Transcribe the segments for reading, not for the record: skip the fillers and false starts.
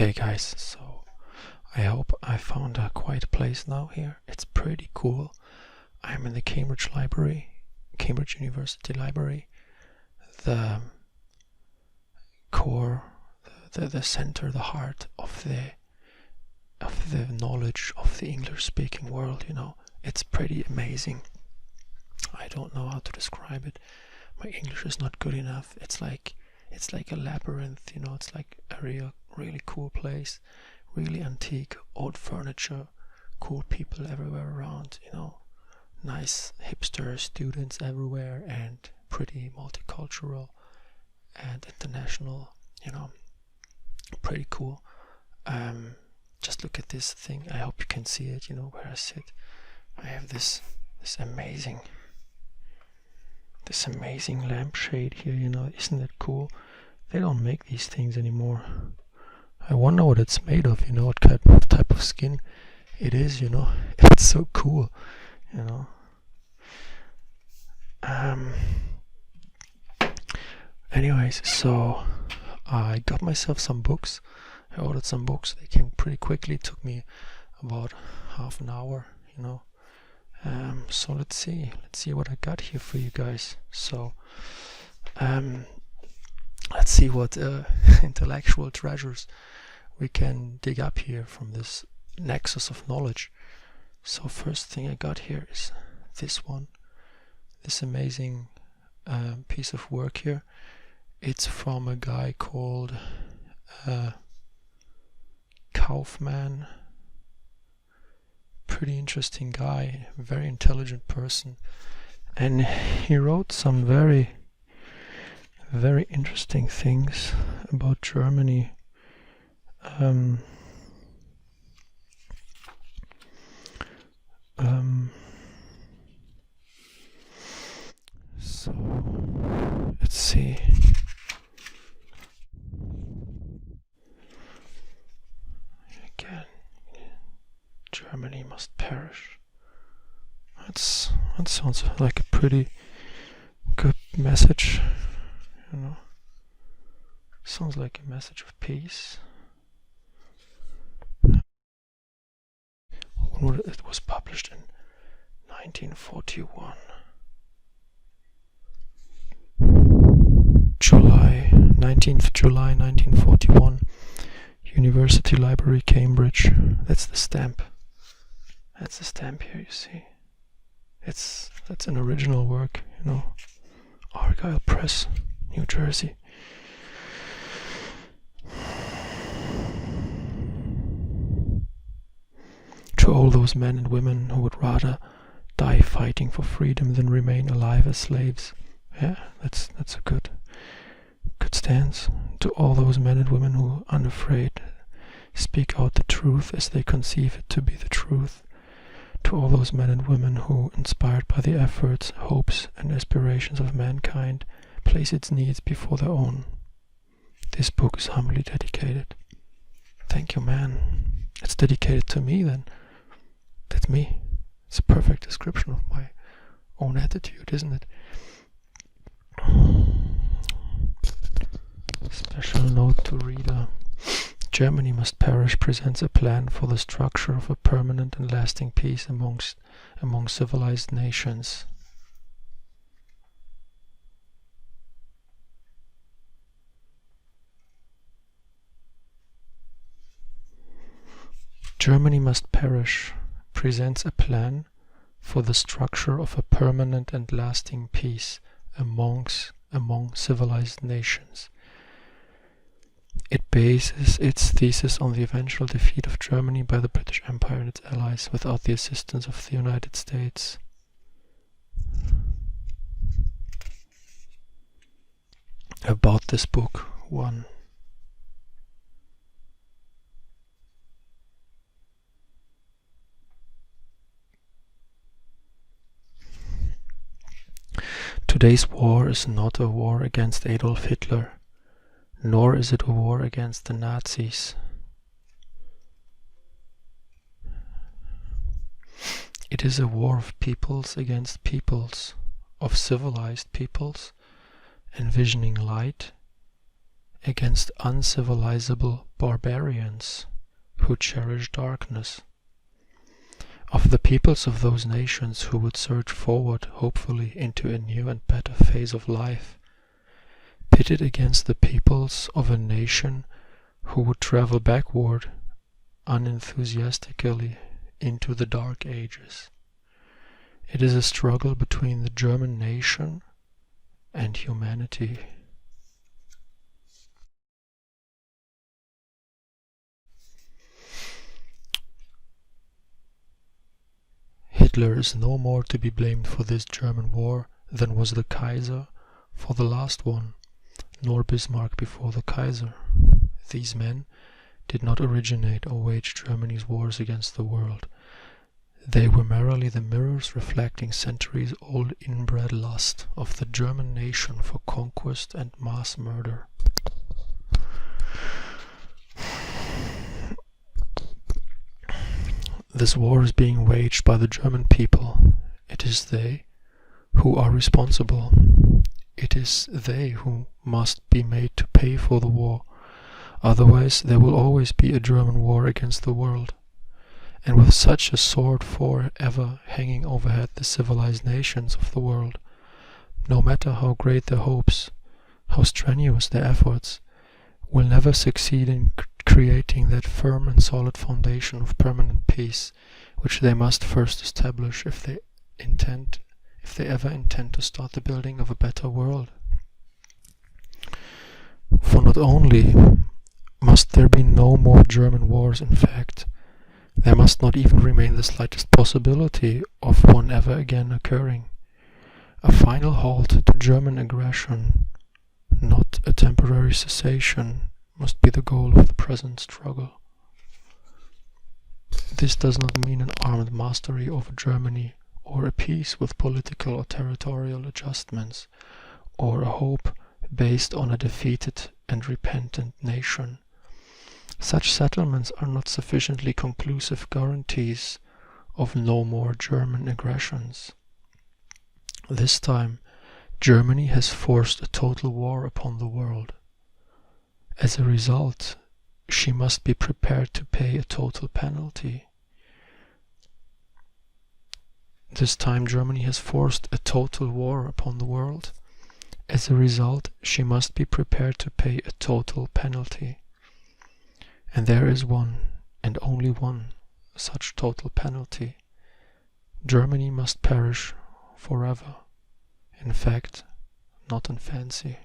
Okay guys, so I hope I found a quiet place now here. It's pretty cool. I'm in the Cambridge University Library. The core, the center, the heart of the knowledge of the English speaking world, It's pretty amazing. I don't know how to describe it. My English is not good enough. It's like a labyrinth, It's like a really cool place, really antique, old furniture, cool people everywhere around, Nice hipster students everywhere, and pretty multicultural and international, Pretty cool. Just look at this thing. I hope you can see it, where I sit. I have this amazing lampshade here, Isn't it cool? They don't make these things anymore. I wonder what it's made of, what type of skin it is, It's so cool, Anyways, so I got myself some books. I ordered some books. They came pretty quickly. It took me about half an hour, So let's see what I got here for you guys. So let's see what intellectual treasures we can dig up here from this nexus of knowledge. So first thing I got here is this one, this amazing piece of work here. It's from a guy called Kaufman. Pretty interesting guy, very intelligent person, and he wrote some very interesting things about Germany. So let's see. Again, Germany must perish. That sounds like a pretty good message, Sounds like a message of peace. It was published in 1941. July 1941. University Library, Cambridge. That's the stamp. That's the stamp here, you see. That's an original work, Argyle Press, New Jersey. To all those men and women who would rather die fighting for freedom than remain alive as slaves. Yeah, that's a good stance. To all those men and women who, unafraid, speak out the truth as they conceive it to be the truth. To all those men and women who, inspired by the efforts, hopes, and aspirations of mankind, place its needs before their own. This book is humbly dedicated. Thank you, man. It's dedicated to me, then. That's me. It's a perfect description of my own attitude, isn't it? Special note to reader. Germany Must Perish presents a plan for the structure of a permanent and lasting peace among civilized nations. Germany Must Perish presents a plan for the structure of a permanent and lasting peace among civilized nations. It bases its thesis on the eventual defeat of Germany by the British Empire and its allies without the assistance of the United States. About this book, 1. Today's war is not a war against Adolf Hitler, nor is it a war against the Nazis. It is a war of peoples against peoples, of civilized peoples, envisioning light, against uncivilizable barbarians who cherish darkness, of the peoples of those nations who would surge forward, hopefully, into a new and better phase of life, pitted against the peoples of a nation who would travel backward, unenthusiastically, into the Dark Ages. It is a struggle between the German nation and humanity. Hitler is no more to be blamed for this German war than was the Kaiser for the last one, nor Bismarck before the Kaiser. These men did not originate or wage Germany's wars against the world. They were merely the mirrors reflecting centuries-old inbred lust of the German nation for conquest and mass murder. This war is being waged by the German people. It is they who are responsible. It is they who must be made to pay for the war. Otherwise, there will always be a German war against the world. And with such a sword forever hanging overhead the civilized nations of the world, no matter how great their hopes, how strenuous their efforts, will never succeed in creating that firm and solid foundation of permanent peace, which they must first establish if they ever intend to start the building of a better world. For not only must there be no more German wars, in fact, there must not even remain the slightest possibility of one ever again occurring. A final halt to German aggression, not a temporary cessation, must be the goal of the present struggle. This does not mean an armed mastery over Germany, or a peace with political or territorial adjustments, or a hope based on a defeated and repentant nation. Such settlements are not sufficiently conclusive guarantees of no more German aggressions. This time, Germany has forced a total war upon the world. As a result, she must be prepared to pay a total penalty. This time Germany has forced a total war upon the world. As a result, she must be prepared to pay a total penalty. And there is one, and only one, such total penalty. Germany must perish forever. In fact, not in fancy.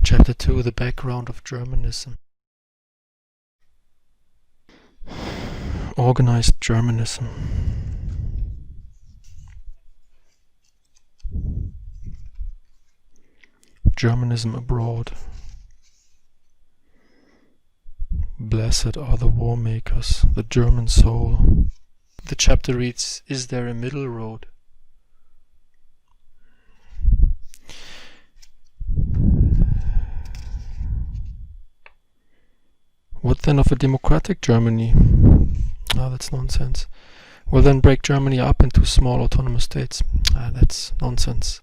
Chapter 2: The Background of Germanism. Organized Germanism. Germanism abroad. Blessed are the war makers, the German soul. The chapter reads, is there a middle road? What then of a democratic Germany? Ah, that's nonsense. Well, then break Germany up into small autonomous states. Ah, that's nonsense.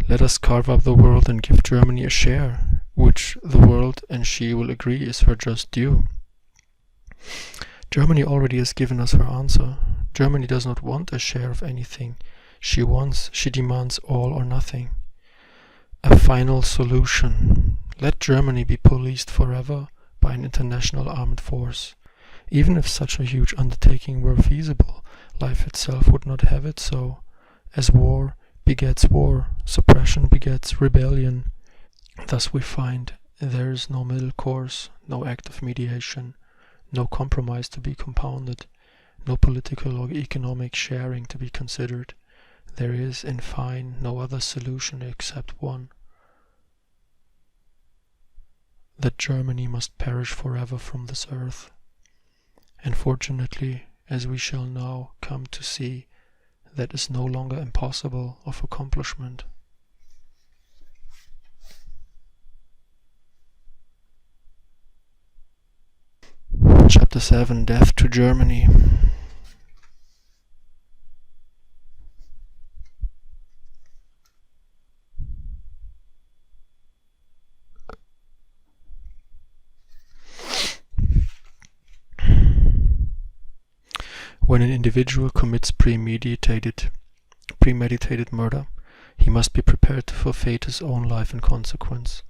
Let us carve up the world and give Germany a share, which the world and she will agree is her just due. Germany already has given us her answer. Germany does not want a share of anything. She demands all or nothing. A final solution. Let Germany be policed forever by an international armed force. Even if such a huge undertaking were feasible, life itself would not have it so, as war begets war, suppression begets rebellion. Thus we find there is no middle course, no act of mediation, no compromise to be compounded, no political or economic sharing to be considered. There is, in fine, no other solution except one. that Germany must perish forever from this earth. And fortunately, as we shall now come to see, that is no longer impossible of accomplishment. Chapter 7: Death to Germany. When an individual commits premeditated murder, he must be prepared to forfeit his own life in consequence.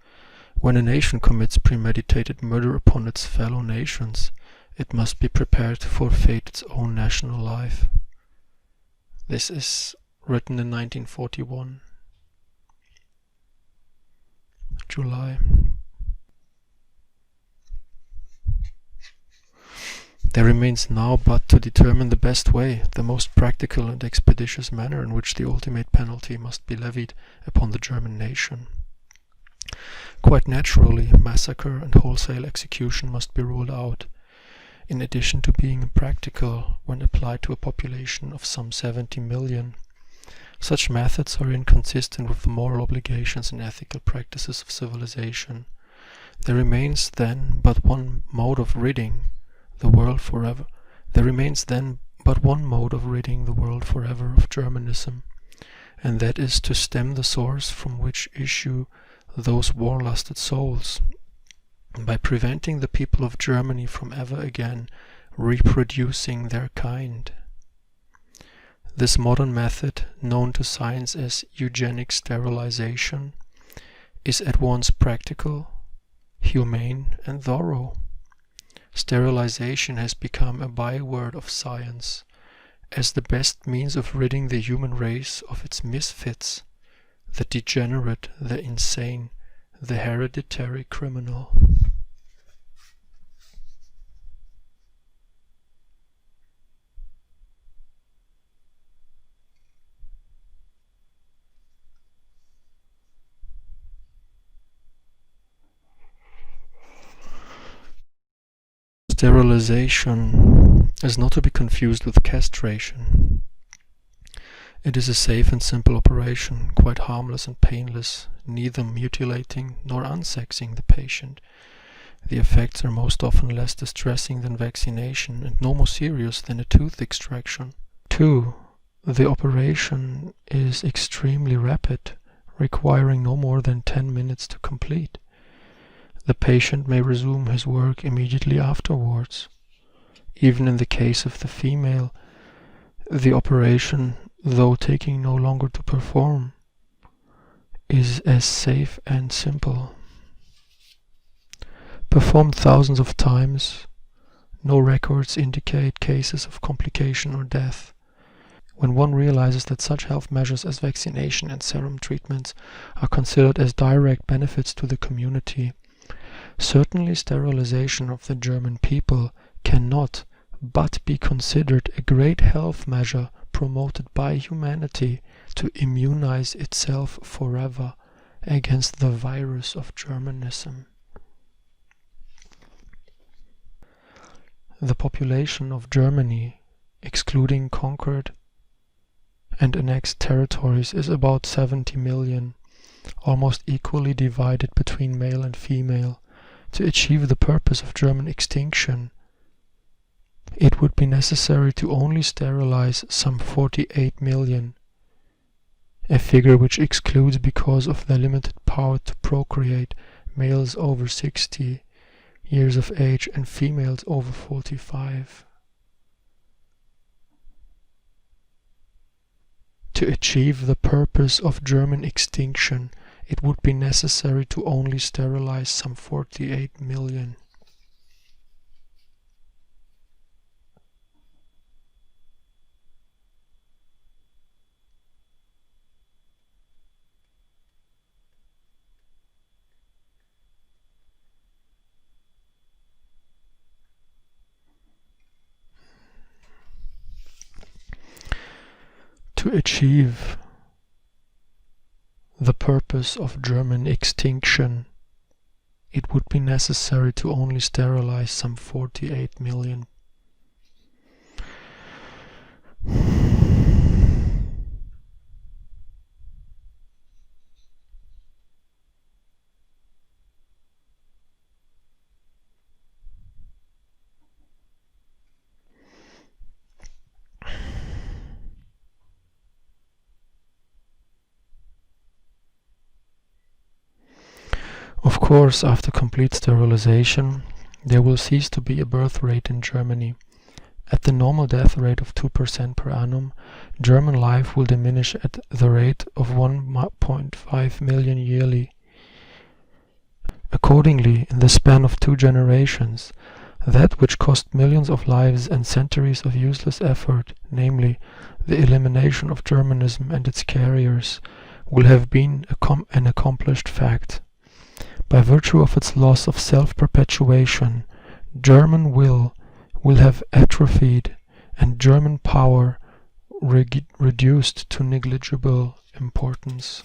When a nation commits premeditated murder upon its fellow nations, it must be prepared to forfeit its own national life. This is written in 1941, July. There remains now but to determine the best way, the most practical and expeditious manner in which the ultimate penalty must be levied upon the German nation. Quite naturally, massacre and wholesale execution must be ruled out, in addition to being impractical when applied to a population of some 70 million. Such methods are inconsistent with the moral obligations and ethical practices of civilization. There remains then but one mode of ridding the world forever. There remains then but one mode of ridding the world forever of Germanism, and that is to stem the source from which issue those war-lusted souls, by preventing the people of Germany from ever again reproducing their kind. This modern method, known to science as eugenic sterilization, is at once practical, humane, and thorough. Sterilization has become a byword of science as the best means of ridding the human race of its misfits, the degenerate, the insane, the hereditary criminal. Sterilization is not to be confused with castration. It is a safe and simple operation, quite harmless and painless, neither mutilating nor unsexing the patient. The effects are most often less distressing than vaccination and no more serious than a tooth extraction. 2. The operation is extremely rapid, requiring no more than 10 minutes to complete. The patient may resume his work immediately afterwards. Even in the case of the female, the operation, though taking no longer to perform, is as safe and simple. Performed thousands of times, no records indicate cases of complication or death. When one realizes that such health measures as vaccination and serum treatments are considered as direct benefits to the community, certainly sterilization of the German people cannot but be considered a great health measure promoted by humanity to immunize itself forever against the virus of Germanism. The population of Germany, excluding conquered and annexed territories, is about 70 million, almost equally divided between male and female. To achieve the purpose of German extinction, it would be necessary to only sterilize some 48 million, a figure which excludes, because of their limited power to procreate, males over 60 years of age and females over 45. To achieve the purpose of German extinction, it would be necessary to only sterilize some 48 million. To achieve the purpose of German extinction, it would be necessary to only sterilize some 48 million. Of course, after complete sterilization, there will cease to be a birth rate in Germany. At the normal death rate of 2% per annum, German life will diminish at the rate of 1.5 million yearly. Accordingly, in the span of 2 generations, that which cost millions of lives and centuries of useless effort, namely the elimination of Germanism and its carriers, will have been an accomplished fact. By virtue of its loss of self-perpetuation, German will have atrophied and German power reduced to negligible importance.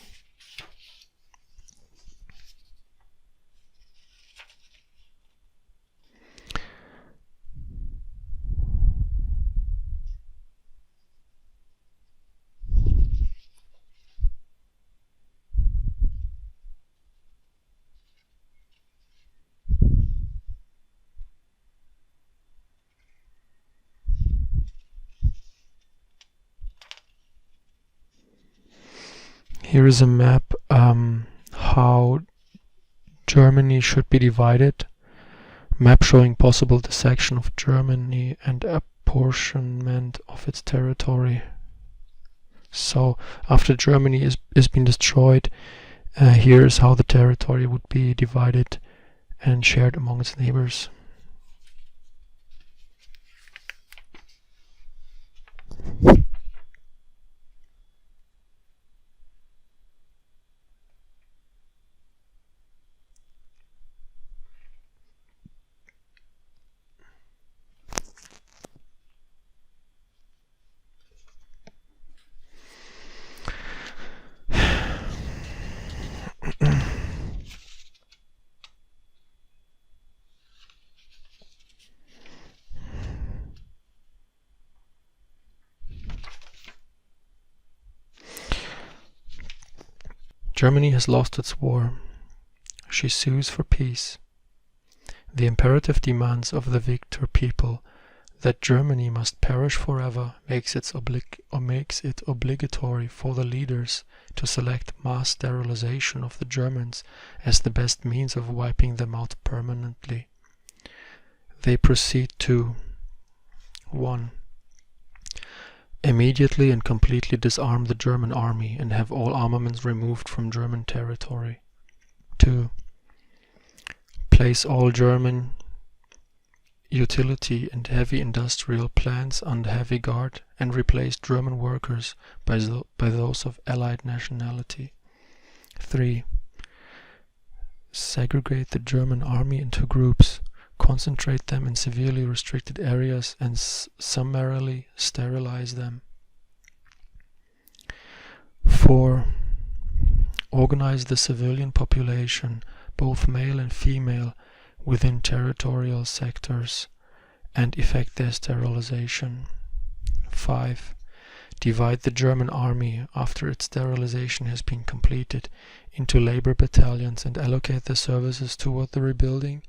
Here is a map how Germany should be divided. Map showing possible dissection of Germany and apportionment of its territory. So after Germany is being destroyed, here's how the territory would be divided and shared among its neighbors. Germany has lost its war. She sues for peace. The imperative demands of the victor people that Germany must perish forever makes it obligatory for the leaders to select mass sterilization of the Germans as the best means of wiping them out permanently. They proceed to 1. Immediately and completely disarm the German army and have all armaments removed from German territory. 2. Place all German utility and heavy industrial plants under heavy guard and replace German workers by those of Allied nationality. 3. Segregate the German army into groups, concentrate them in severely restricted areas and summarily sterilize them. 4. Organize the civilian population, both male and female, within territorial sectors and effect their sterilization. 5. Divide the German army after its sterilization has been completed into labor battalions and allocate their services toward the rebuilding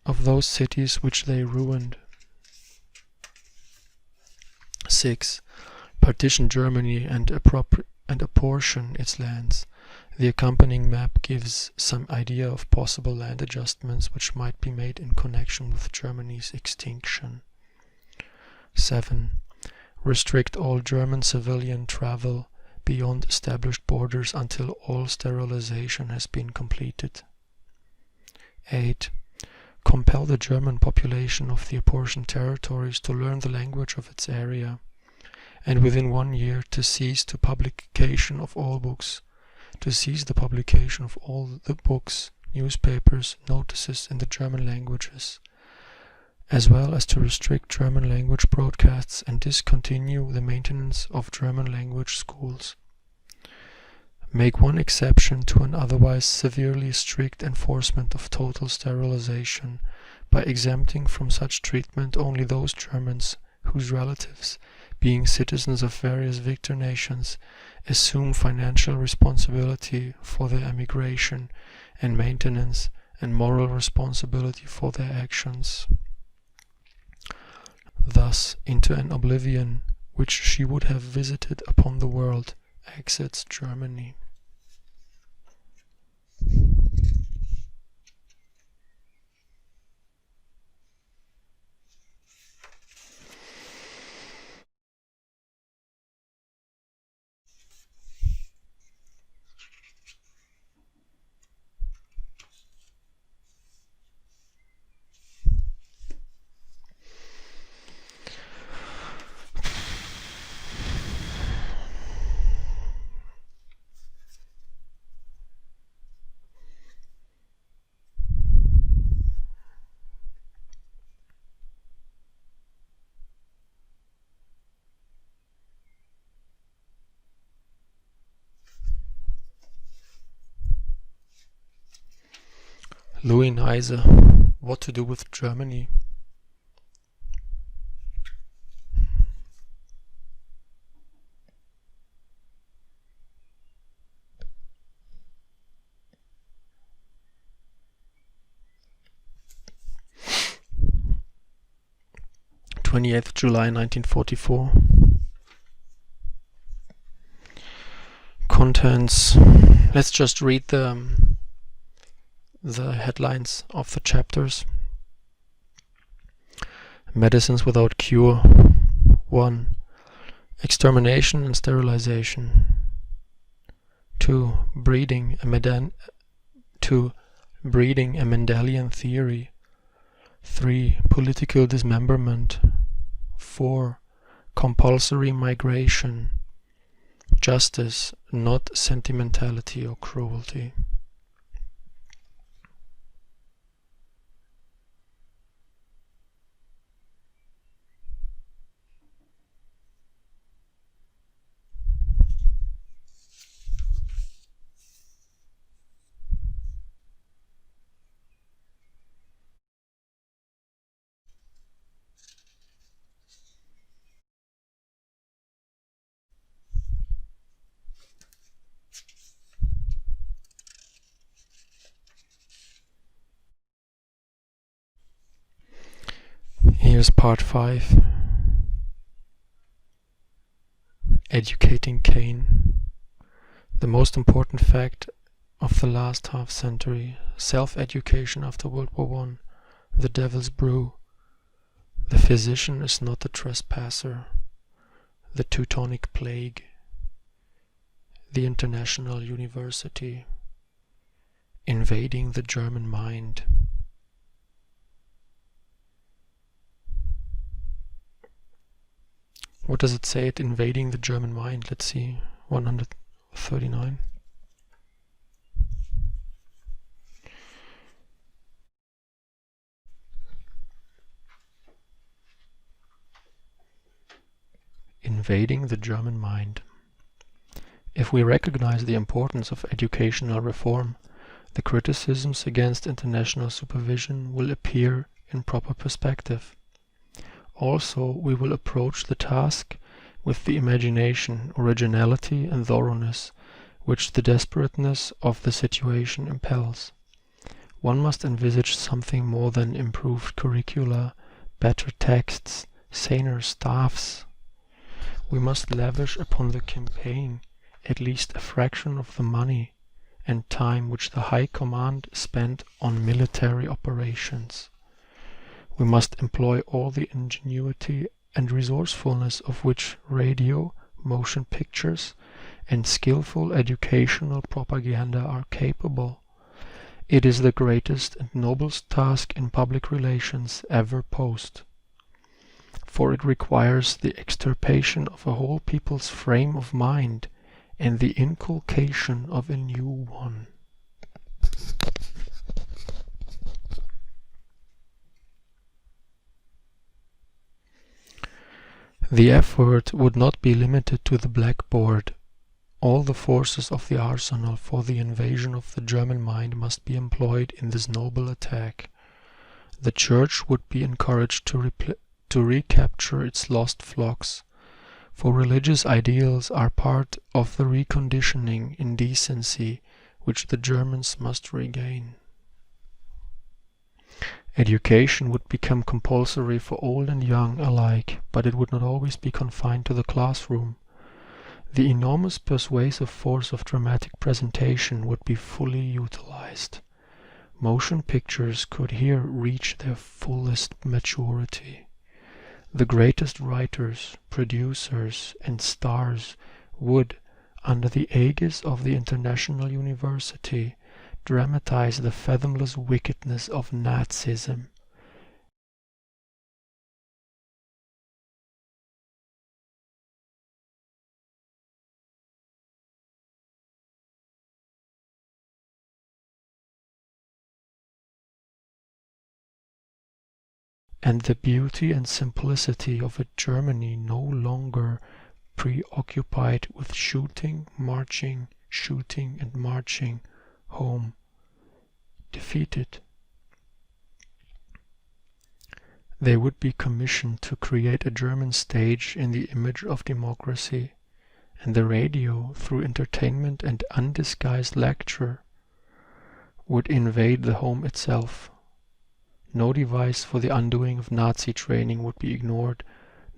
of those cities which they ruined. 6. Partition Germany and apportion its lands. The accompanying map gives some idea of possible land adjustments which might be made in connection with Germany's extinction. 7. Restrict all German civilian travel beyond established borders until all sterilization has been completed. 8. Compel the German population of the apportioned territories to learn the language of its area, and within 1 year to cease the publication of all books, newspapers, notices in the German languages, as well as to restrict German language broadcasts and discontinue the maintenance of German language schools. make one exception to an otherwise severely strict enforcement of total sterilization by exempting from such treatment only those Germans whose relatives, being citizens of various victor nations, assume financial responsibility for their emigration and maintenance and moral responsibility for their actions. Thus, into an oblivion which she would have visited upon the world, exits Germany. Louis Neise, What to Do with Germany? July 1944. Contents. Let's just read the headlines of the chapters. Medicines without cure. 1. Extermination and sterilization. 2. Breeding a Mendelian theory. 3. Political dismemberment. 4. Compulsory migration. Justice, not sentimentality or cruelty. Here's part 5. Educating Cain. The most important fact of the last half-century. Self-education after World War I. The devil's brew. The physician is not the trespasser. The Teutonic Plague. The International University. Invading the German mind. What does it say at invading the German mind? Let's see. 139. Invading the German mind. If we recognize the importance of educational reform, the criticisms against international supervision will appear in proper perspective. Also, we will approach the task with the imagination, originality and thoroughness which the desperateness of the situation impels. One must envisage something more than improved curricula, better texts, saner staffs. We must lavish upon the campaign at least a fraction of the money and time which the High Command spent on military operations. We must employ all the ingenuity and resourcefulness of which radio, motion pictures, and skillful educational propaganda are capable. It is the greatest and noblest task in public relations ever posed, for it requires the extirpation of a whole people's frame of mind and the inculcation of a new one. The effort would not be limited to the blackboard All the forces of the arsenal for the invasion of the German mind must be employed in this noble attack. The Church would be encouraged to recapture its lost flocks, for religious ideals are part of the reconditioning in decency which the Germans must regain. Education would become compulsory for old and young alike, but it would not always be confined to the classroom. The enormous persuasive force of dramatic presentation would be fully utilized. Motion pictures could here reach their fullest maturity. The greatest writers, producers, and stars would, under the aegis of the International University, dramatize the fathomless wickedness of Nazism. And the beauty and simplicity of a Germany no longer preoccupied with shooting, marching, and marching home, defeated. They would be commissioned to create a German stage in the image of democracy, and the radio, through entertainment and undisguised lecture, would invade the home itself. No device for the undoing of Nazi training would be ignored,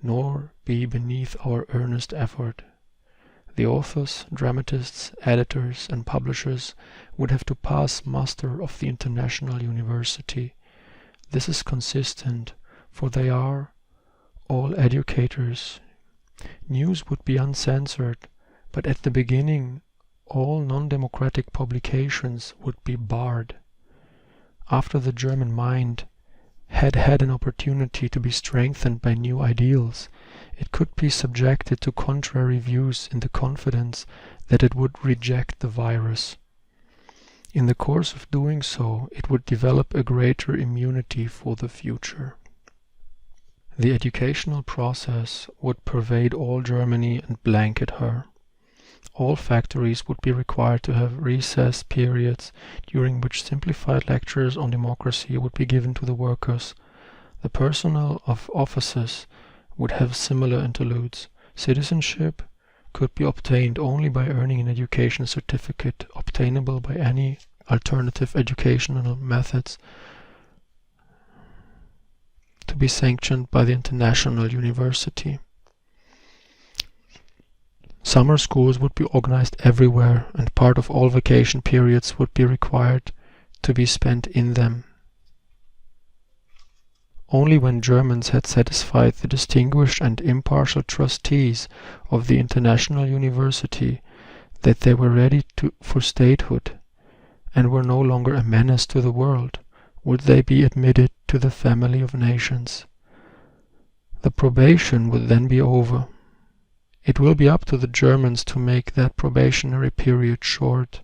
nor be beneath our earnest effort. The authors, dramatists, editors, and publishers would have to pass muster of the International University. This is consistent, for they are all educators. News would be uncensored, but at the beginning all non-democratic publications would be barred. After the German mind had had an opportunity to be strengthened by new ideals, it could be subjected to contrary views in the confidence that it would reject the virus. In the course of doing so, it would develop a greater immunity for the future. The educational process would pervade all Germany and blanket her. All factories would be required to have recess periods during which simplified lectures on democracy would be given to the workers. The personnel of offices would have similar interludes. Citizenship could be obtained only by earning an education certificate, obtainable by any alternative educational methods to be sanctioned by the International University. Summer schools would be organized everywhere, and part of all vacation periods would be required to be spent in them. Only when Germans had satisfied the distinguished and impartial trustees of the International University that they were ready for statehood and were no longer a menace to the world, would they be admitted to the family of nations. The probation would then be over. It will be up to the Germans to make that probationary period short.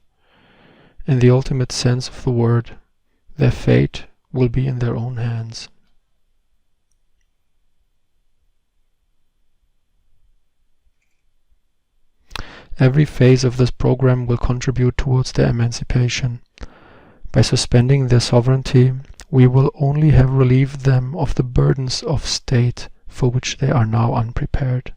In the ultimate sense of the word, their fate will be in their own hands. Every phase of this program will contribute towards their emancipation. By suspending their sovereignty, we will only have relieved them of the burdens of state for which they are now unprepared.